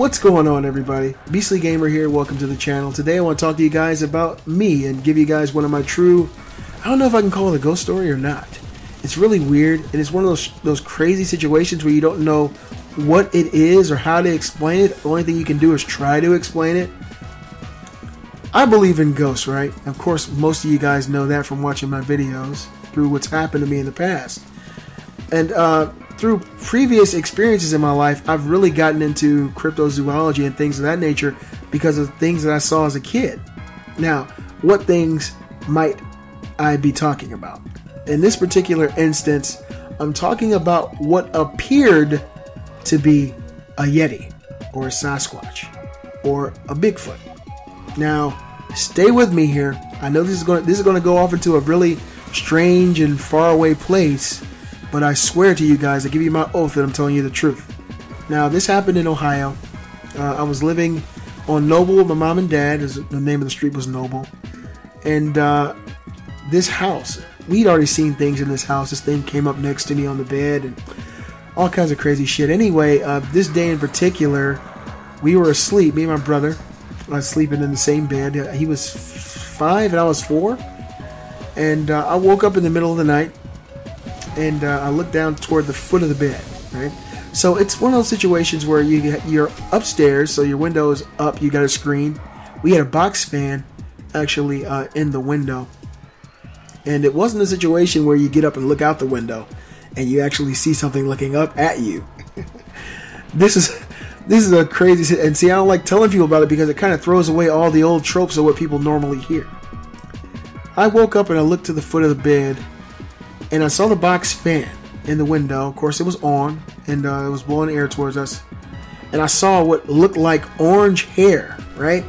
What's going on, everybody? Beastly Gamer here. Welcome to the channel. Today I want to talk to you guys about me and give you guys one of my true, I don't know if I can call it a ghost story or not. It's really weird, and it's one of those crazy situations where you don't know what it is or how to explain it. The only thing you can do is try to explain it. I believe in ghosts, right? Of course, most of you guys know that from watching my videos through what's happened to me in the past. And through previous experiences in my life, I've really gotten into cryptozoology and things of that nature because of things that I saw as a kid. Now, what things might I be talking about? In this particular instance, I'm talking about what appeared to be a Yeti or a Sasquatch or a Bigfoot. Now, stay with me here. I know this is going to go off into a really strange and faraway place, but I swear to you guys, I give you my oath that I'm telling you the truth. Now, this happened in Ohio. I was living on Noble with my mom and dad. The name of the street was Noble. And this house, we'd already seen things in this house. This thing came up next to me on the bed and all kinds of crazy shit. Anyway, this day in particular, we were asleep, me and my brother. I was sleeping in the same bed. He was 5 and I was 4. And I woke up in the middle of the night. And I looked down toward the foot of the bed, right? So it's one of those situations where you're upstairs, so your window is up, you got a screen. We had a box fan actually in the window. And it wasn't a situation where you get up and look out the window and you actually see something looking up at you. This is a crazy, and see, I don't like telling people about it because it kind of throws away all the old tropes of what people normally hear. I woke up and I looked to the foot of the bed, and I saw the box fan in the window. Of course, it was on, and it was blowing air towards us. And I saw what looked like orange hair, right?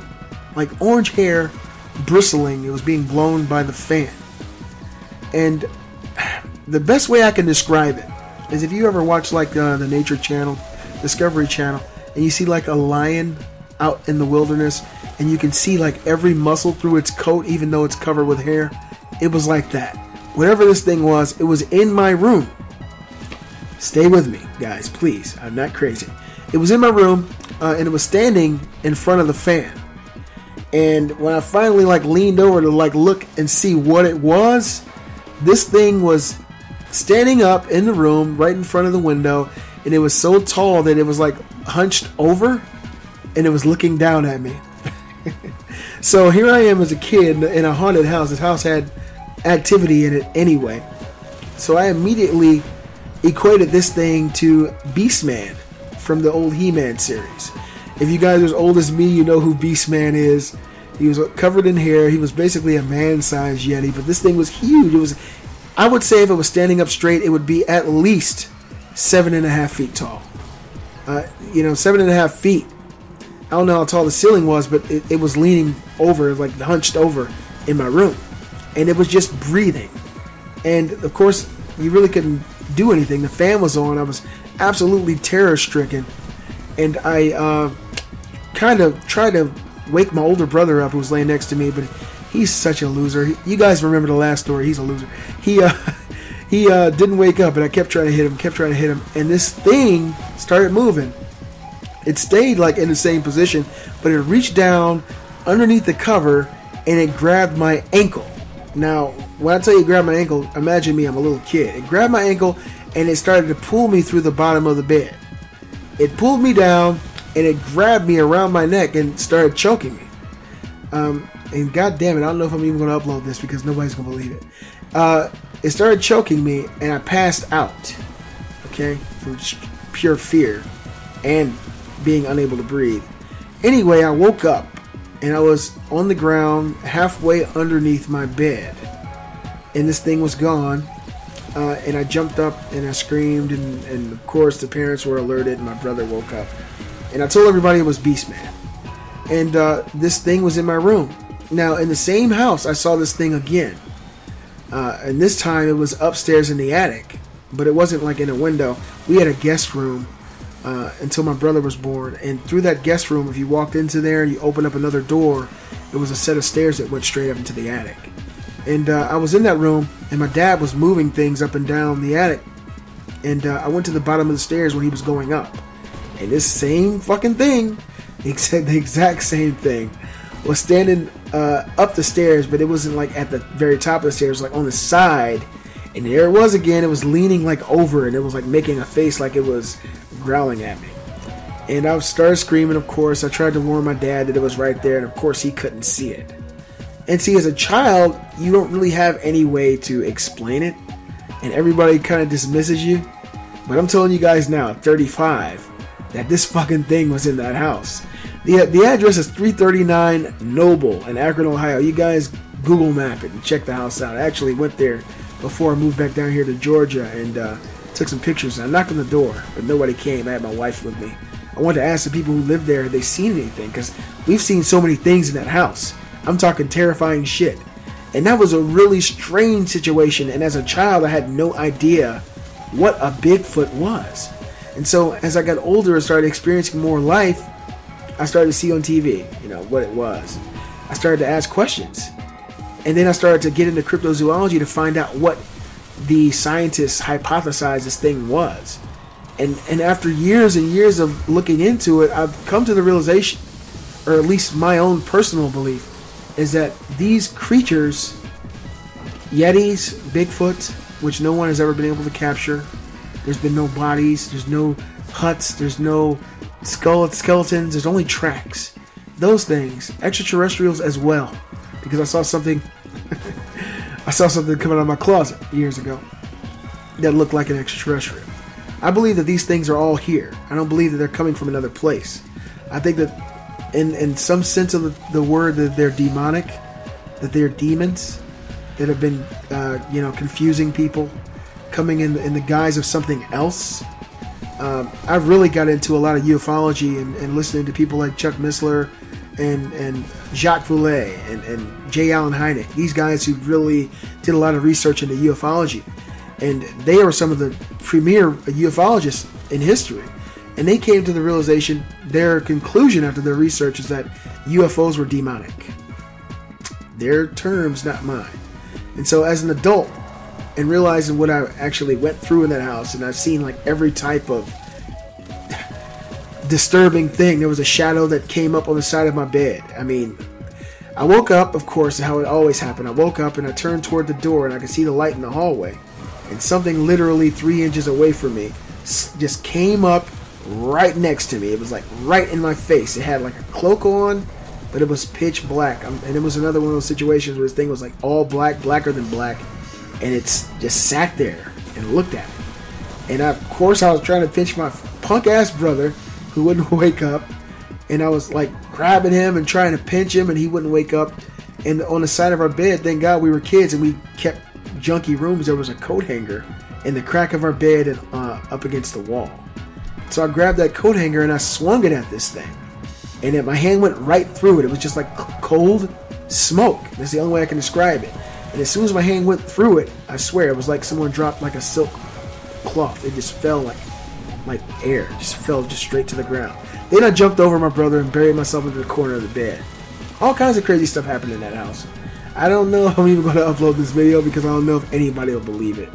Like orange hair bristling. It was being blown by the fan. And the best way I can describe it is if you ever watch like the Nature Channel, Discovery Channel, and you see like a lion out in the wilderness, and you can see like every muscle through its coat, even though it's covered with hair. It was like that. Whatever this thing was, it was in my room. Stay with me, guys, please. I'm not crazy. It was in my room, and it was standing in front of the fan. And when I finally leaned over to look and see what it was, this thing was standing up in the room right in front of the window, and it was so tall that it was hunched over, and it was looking down at me. So here I am as a kid in a haunted house. This house had activity in it anyway, so I immediately equated this thing to Beastman from the old He-Man series. If you guys are as old as me, you know who Beastman is. He was covered in hair. He was basically a man-sized Yeti, but this thing was huge. I would say if it was standing up straight, it would be at least 7.5 feet tall. 7.5 feet. I don't know how tall the ceiling was, but it was leaning over, hunched over in my room. And it was just breathing. And, of course, you really couldn't do anything. The fan was on. I was absolutely terror-stricken. And I kind of tried to wake my older brother up who was laying next to me, but he's such a loser. You guys remember the last story. He's a loser. He didn't wake up, and I kept trying to hit him, And this thing started moving. It stayed in the same position, but it reached down underneath the cover, and it grabbed my ankle. Now, when I tell you grab my ankle, imagine me, I'm a little kid. It grabbed my ankle and it started to pull me through the bottom of the bed. It pulled me down and it grabbed me around my neck and started choking me. And god damn it, I don't know if I'm even going to upload this because nobody's going to believe it. It started choking me and I passed out. Okay? From pure fear and being unable to breathe. Anyway, I woke up. And I was on the ground halfway underneath my bed. And this thing was gone. And I jumped up and I screamed. And of course the parents were alerted and my brother woke up. And I told everybody it was Beastman. And this thing was in my room. Now in the same house I saw this thing again. And this time it was upstairs in the attic. But it wasn't in a window. We had a guest room. Until my brother was born, and through that guest room, if you walked into there and you opened up another door, it was a set of stairs that went straight up into the attic. And I was in that room, and my dad was moving things up and down the attic, and I went to the bottom of the stairs when he was going up, And this same fucking thing, the exact same thing, was standing up the stairs, but it wasn't like at the very top of the stairs, like on the side. And there it was again. It was leaning like over, and it was like making a face like it was growling at me. And I started screaming, of course. I tried to warn my dad that it was right there, and of course he couldn't see it. And see, as a child, you don't really have any way to explain it, and everybody kind of dismisses you. But I'm telling you guys now, at 35, that this fucking thing was in that house. The address is 339 Noble in Akron, Ohio. You guys Google map it and check the house out. I actually went there before I moved back down here to Georgia and took some pictures. And I knocked on the door, but nobody came. I had my wife with me. I wanted to ask the people who live there if they've seen anything, because we've seen so many things in that house. I'm talking terrifying shit. And that was a really strange situation. And as a child, I had no idea what a Bigfoot was. And so as I got older and started experiencing more life, I started to see on TV, what it was. I started to ask questions. And then I started to get into cryptozoology to find out what the scientists hypothesized this thing was. And after years and years of looking into it, I've come to the realization, or at least my own personal belief, is that these creatures, Yetis, Bigfoot, which no one has ever been able to capture, there's been no bodies, there's no huts, there's no skeletons, there's only tracks. Those things, extraterrestrials as well, because I saw something coming out of my closet years ago that looked like an extraterrestrial. I believe that these things are all here. I don't believe that they're coming from another place. I think that in some sense of the word, that they're demonic, that they're demons that have been confusing people, coming in the guise of something else. I've really got into a lot of ufology and listening to people like Chuck Missler and Jacques Voulet and J. Allen Hynek. These guys who really did a lot of research into ufology. And they are some of the premier ufologists in history. And they came to the realization, their conclusion after their research is that UFOs were demonic. Their terms, not mine. And so as an adult, and realizing what I actually went through in that house, and I've seen like every type of disturbing thing. There was a shadow that came up on the side of my bed. I mean, I woke up, of course, how it always happened. I woke up and I turned toward the door and I could see the light in the hallway. And something literally 3 inches away from me just came up right next to me. It was like right in my face. It had like a cloak on, but it was pitch black. And it was another one of those situations where this thing was like all black, blacker than black. And it's just sat there and looked at me. And of course I was trying to pinch my punk ass brother who wouldn't wake up. And I was like grabbing him and trying to pinch him, and he wouldn't wake up. And on the side of our bed, thank God we were kids and we kept junky rooms, there was a coat hanger in the crack of our bed and up against the wall. So I grabbed that coat hanger and I swung it at this thing, and then my hand went right through it. It was just like cold smoke. That's the only way I can describe it. And as soon as my hand went through it, I swear it was like someone dropped like a silk cloth. It just fell like air, just fell just straight to the ground. Then I jumped over my brother and buried myself into the corner of the bed. All kinds of crazy stuff happened in that house. I don't know if I'm even going to upload this video because I don't know if anybody will believe it.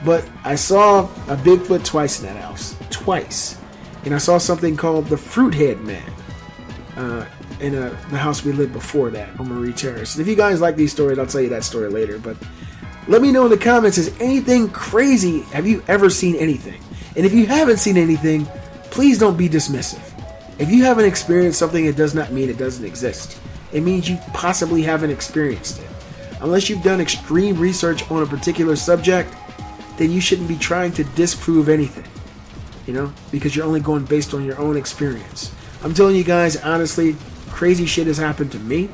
But I saw a Bigfoot twice in that house. Twice. And I saw something called the Fruithead Man in the house we lived before that on Marie Terrace. And if you guys like these stories, I'll tell you that story later. But let me know in the comments, is anything crazy? Have you ever seen anything? And if you haven't seen anything, please don't be dismissive. If you haven't experienced something, it does not mean it doesn't exist. It means you possibly haven't experienced it. Unless you've done extreme research on a particular subject, then you shouldn't be trying to disprove anything, because you're only going based on your own experience. I'm telling you guys, honestly, crazy shit has happened to me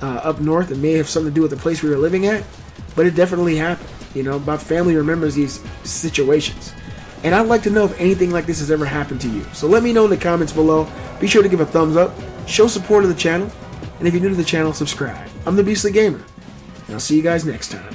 up north. It may have something to do with the place we were living at, but it definitely happened. My family remembers these situations. And I'd like to know if anything like this has ever happened to you. So let me know in the comments below. Be sure to give a thumbs up, show support of the channel, and if you're new to the channel, subscribe. I'm the Beastly Gamer, and I'll see you guys next time.